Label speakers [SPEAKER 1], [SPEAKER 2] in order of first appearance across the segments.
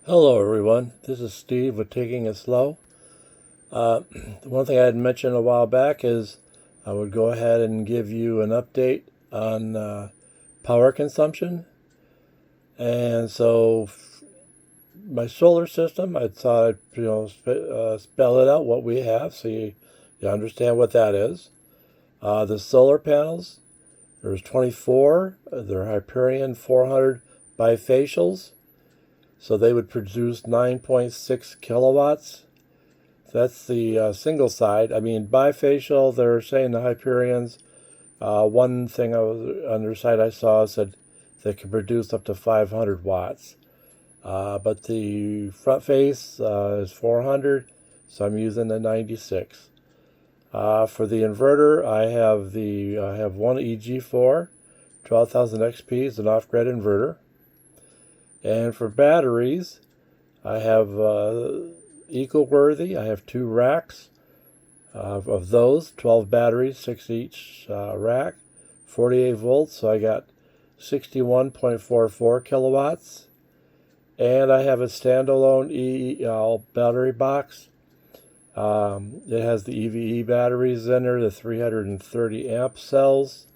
[SPEAKER 1] Hello, everyone. This is Steve with Taking It Slow. One thing I had mentioned a while back is I would go ahead and give you an update on power consumption. And so, my solar system, I thought I'd spell it out what we have so you understand what that is. The solar panels, there's 24. They're Hyperion 400 bifacials. So they would produce 9.6 kilowatts. That's the single side. I mean, bifacial, they're saying the Hyperions. One thing on their site I saw said they can produce up to 500 watts. But the front face is 400, so I'm using the 96. For the inverter, I have one EG4, 12,000 XP is an off-grid inverter. And for batteries, I have EcoWorthy. I have 2 racks of those, 12 batteries, 6 each rack, 48 volts. So I got 61.44 kilowatts. And I have a standalone battery box. It has the EVE batteries in there, the 330 amp cells.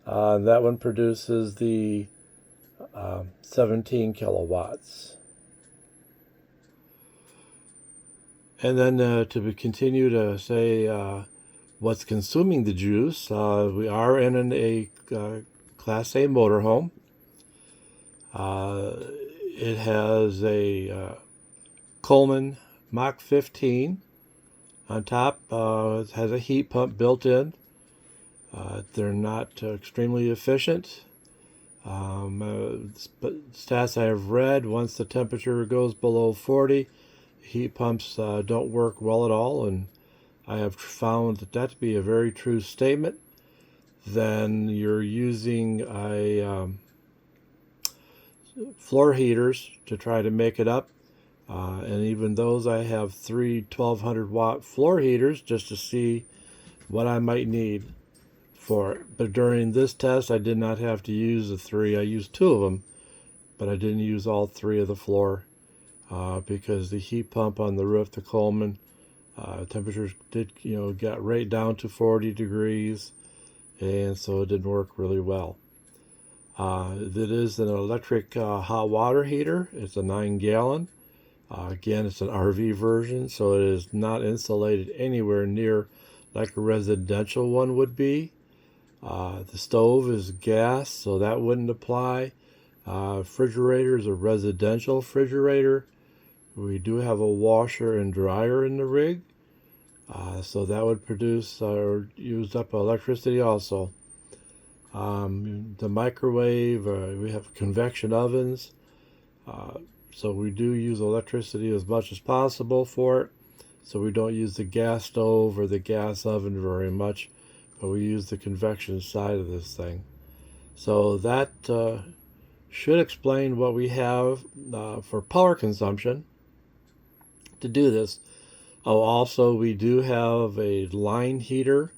[SPEAKER 1] That one produces the 17 kilowatts. And then to continue to say what's consuming the juice, we are in a Class A motorhome. It has a Coleman Mach 15 on top. It has a heat pump built in. They're not extremely efficient. Stats I have read, once the temperature goes below 40, heat pumps don't work well at all, and I have found that to be a very true statement. Then you're using floor heaters to try to make it up, and even those, I have 3 1200 watt floor heaters just to see what I might need for it. But during this test, I did not have to use the 3. I used 2 of them, but I didn't use all 3 of the floor because the heat pump on the roof, the Coleman, temperatures did got right down to 40 degrees, and so it didn't work really well. It is an electric hot water heater. It's a 9-gallon. Again, it's an RV version, so it is not insulated anywhere near like a residential one would be. The stove is gas, so that wouldn't apply. Refrigerator is a residential refrigerator. We do have a washer and dryer in the rig, so that would produce or use up electricity also. The microwave, we have convection ovens, so we do use electricity as much as possible for it. So we don't use the gas stove or the gas oven very much, but we use the convection side of this thing. So that should explain what we have for power consumption to do this. Oh, also we do have a line heater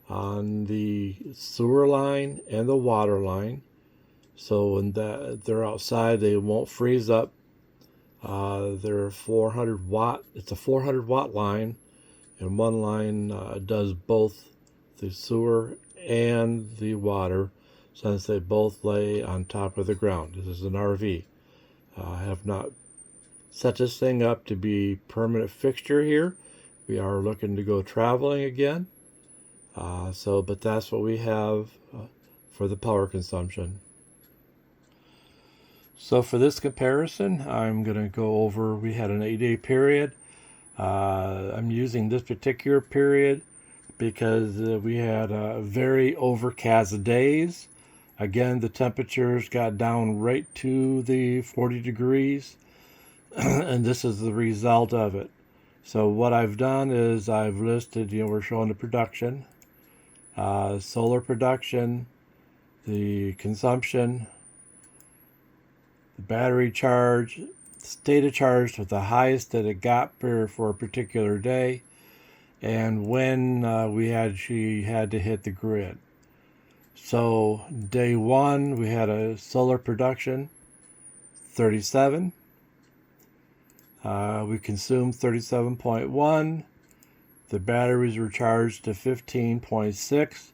[SPEAKER 1] on the sewer line and the water line. So when they're outside, they won't freeze up. They're 400 watt. It's a 400 watt line, and one line does both the sewer and the water, since they both lay on top of the ground. This is an RV. I have not set this thing up to be permanent fixture here. We are looking to go traveling again. But that's what we have for the power consumption. So for this comparison, I'm going to go over, we had an 8-day period. I'm using this particular period because we had very overcast days. Again, the temperatures got down right to the 40 degrees, and this is the result of it. So what I've done is I've listed, we're showing the production, solar production, the consumption, the battery charge, state of charge with the highest that it got for a particular day, and when she had to hit the grid. So day 1 we had a solar production 37. We consumed 37.1. The batteries were charged to 15.6.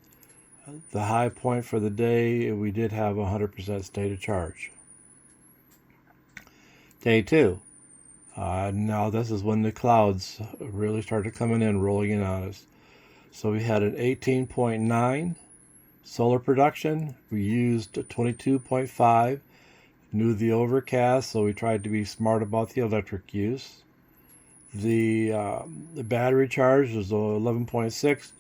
[SPEAKER 1] The high point for the day, we did have 100% state of charge. Day 2. Now this is when the clouds really started coming in, rolling in on us. So we had an 18.9 solar production. We used 22.5. Knew the overcast, so we tried to be smart about the electric use. The battery charge was 11.6.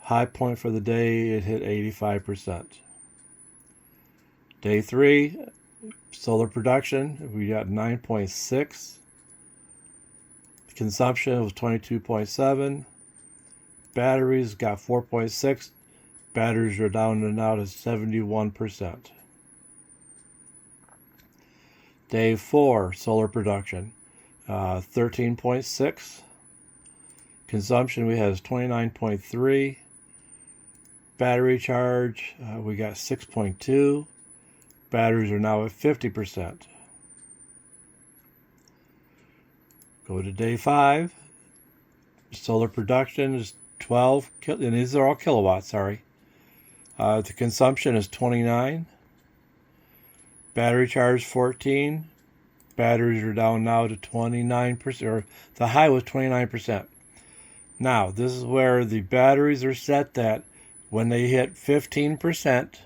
[SPEAKER 1] High point for the day, it hit 85%. Day 3, solar production, we got 9.6. Consumption was 22.7. Batteries got 4.6. Batteries are down and out at 71%. Day 4, solar production, 13.6. Consumption we had is 29.3. Battery charge, we got 6.2. Batteries are now at 50%. Go to day 5. Solar production is 12, and these are all kilowatts, sorry. The consumption is 29. Battery charge 14. Batteries are down now to 29%, or the high was 29%. Now, this is where the batteries are set that when they hit 15%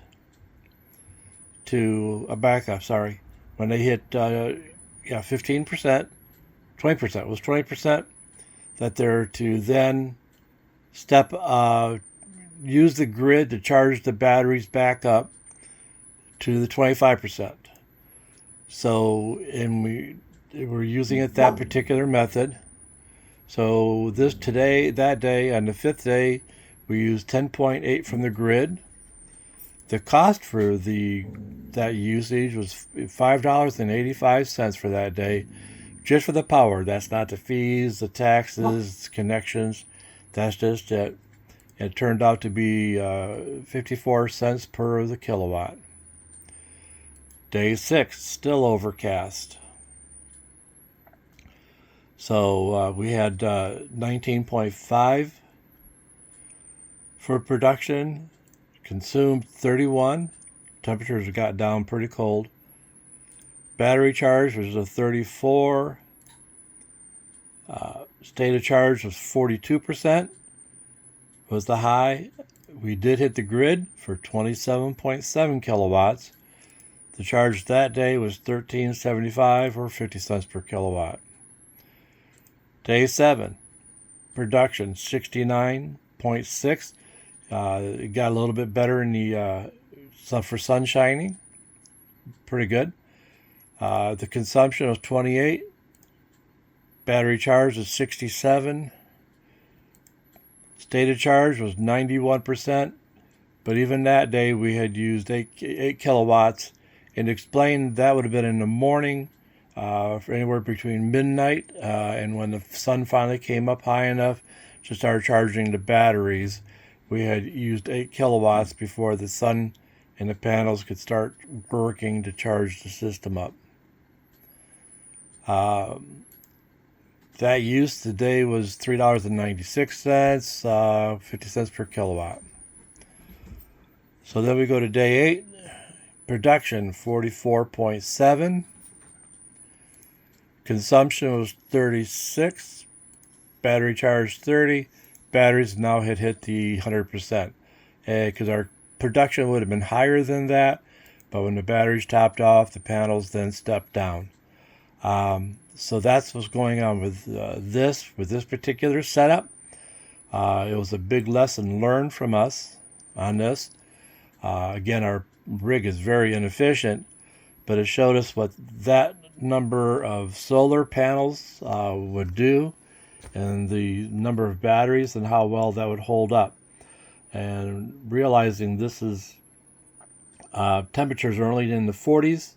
[SPEAKER 1] to a backup, sorry. When they hit 15%, 20%, it was 20%, that they're to then use the grid to charge the batteries back up to the 25%. So, and we're using it that particular method. So that day, on the 5th day, we used 10.8 from the grid. The cost for that usage was $5.85 for that day, just for the power. That's not the fees, the taxes, connections. That's just it. It turned out to be 54 cents per the kilowatt. Day 6, still overcast. So we had 19.5 for production, consumed 31. Temperatures got down pretty cold. Battery charge was a 34. State of charge was 42%. Was the high. We did hit the grid for 27.7 kilowatts. The charge that day was $13.75 or 50 cents per kilowatt. Day 7, production 69.6. It got a little bit better in the for sun shining. Pretty good. The consumption was 28. Battery charge was 67. State of charge was 91%. But even that day we had used 8 kilowatts. And explained that would have been in the morning, for anywhere between midnight and when the sun finally came up high enough to start charging the batteries. We had used 8 kilowatts before the sun and the panels could start working to charge the system up. That use today was $3.96, 50 cents per kilowatt. So then we go to day 8. Production 44.7. Consumption was 36. Battery charge 30. Batteries now had hit the 100%. Because our production would have been higher than that, but when the batteries topped off, the panels then stepped down. So that's what's going on with this particular setup. It was a big lesson learned from us on this. Again, our rig is very inefficient, but it showed us what that number of solar panels would do, and the number of batteries and how well that would hold up. And realizing this is temperatures are only in the 40s,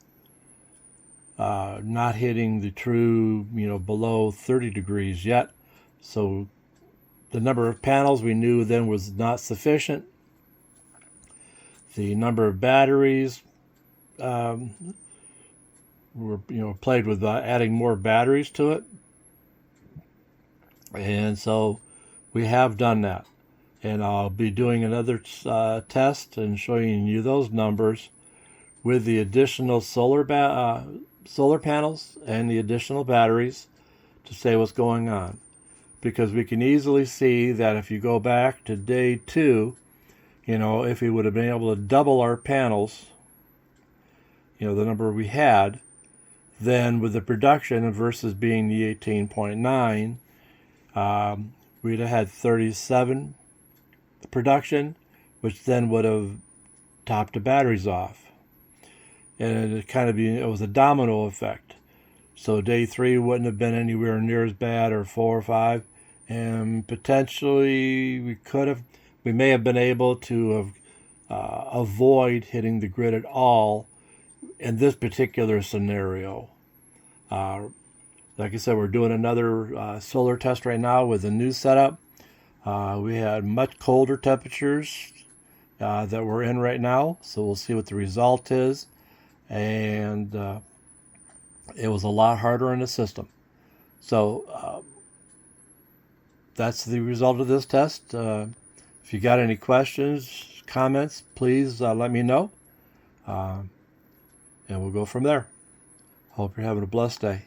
[SPEAKER 1] not hitting the true below 30 degrees yet. So the number of panels we knew then was not sufficient. The number of batteries played with adding more batteries to it, and so we have done that. And I'll be doing another test and showing you those numbers with the additional solar panels and the additional batteries to say what's going on. Because we can easily see that if you go back to day 2, if we would have been able to double our panels, the number we had, then with the production versus being the 18.9, we'd have had 37 production, which then would have topped the batteries off. And it was a domino effect. So day 3 wouldn't have been anywhere near as bad, or 4 or 5, and potentially we may have been able to have avoid hitting the grid at all in this particular scenario. Like I said, we're doing another solar test right now with a new setup. We had much colder temperatures that we're in right now, so we'll see what the result is. And it was a lot harder in the system. So that's the result of this test. If you got any questions, comments, please let me know. And we'll go from there. Hope you're having a blessed day.